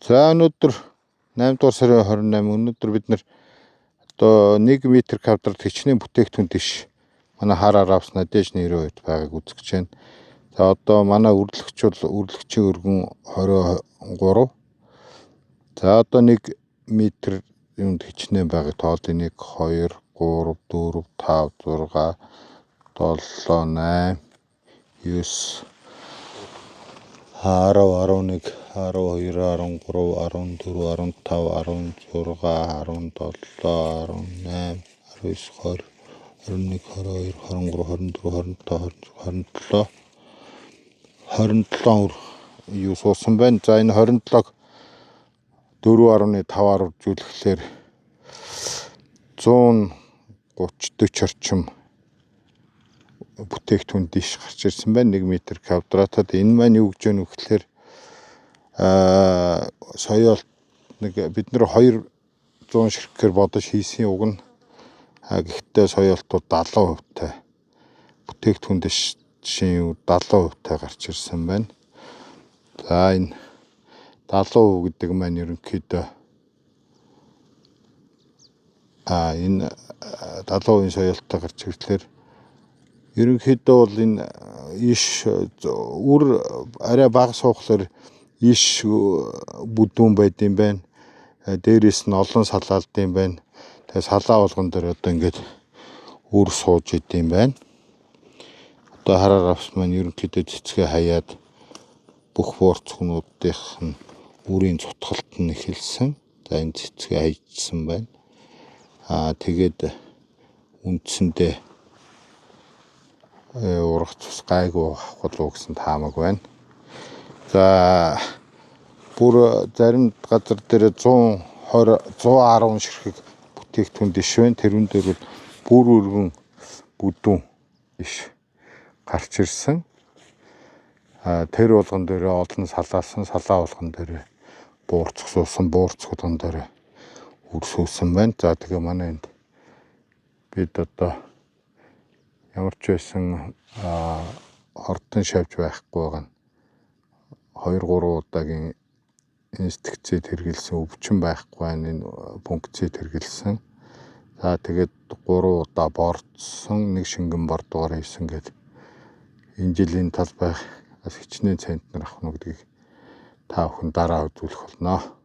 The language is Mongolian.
За өнөөдөр 8 дугаар сарын 28 өнөөдөр бид нэр одоо 1 м квадрат хичнээн бүтээгдэхүүн дэш манай хараар авс Надежд нэрийн үед байгааг үзэж байна. За одоо манай үргэлжлэгч бол үргэлжлэгчийн өргөн 23. За одоо 1 м юунд хичнээн байгааг тоолъё. 1 2 3 4 5 6 7 8 9 10 11 12 13 14 15 16 17 18 19 20 21 22 23 24 25 26 27 юу суусан байна. За энэ 27-г 4.5-аар үржүүлэхлээр 130 40 орчим бүтээгдэхүүн дэш гарч ирсэн байна 1 м квадратад. Энэ маань юу гэж байна вэ гэхээр соёол нэг бид нэр 200 ширхгээр бодож хийсэн уг нь гэхдээ соёолтууд 70% тай бүтээгдэхүүн дэшийн 70% тай гарч ирсэн байна. За энэ 70% гэдэг маань ерөнхийдөө энэ 70% соёолттой гарч ирэхлээр ерөнхийдөө бол энэ иш үр арай бага суухлаар иш бүдүүн байд юм байна. Дээрээс нь олон салаалд юм байна. Тэгээ салаа болгон дээр одоо ингээд үр сууж идэм байна. Одоо хараар авс маань ерөнхийдөө цэцгээ хаяад бүх буурцгнуудынх нь үрийн цутгалт нь эхэлсэн. За энэ цэцгээ хайжсан байна. Тэгээд үндсэндээ ургац ус гайгүй авах болов гэсэн таамаг байна. За бүр зарим газар дээр 120 110 ширхэг бүтээгдэхүүн дэш байна. Тэрүүн дээр бол бүр өргөн бүдүүн дэш гарч ирсэн. Тэр болгон дээр олон салаасан салаа болгон дээр буурцх суусан буурцгуудын дээр үрсүүлсэн байна. За тэгээ манай энд бид одоо ямар ч байсан хордон шавж байхгүй байгаа нь 2-3 удаагийн инстинкцэд хэрэгэлсэн өвчин байхгүй байна. Энэ пункцэд хэрэгэлсэн. За тэгээд 3 удаа борцсон, нэг шингэн бордгоор хийсэн гэдэг энэ жилийн талбай бас хичнээн центнер авах нь гэдгийг та бүхэн дараа үзүүлэх болно.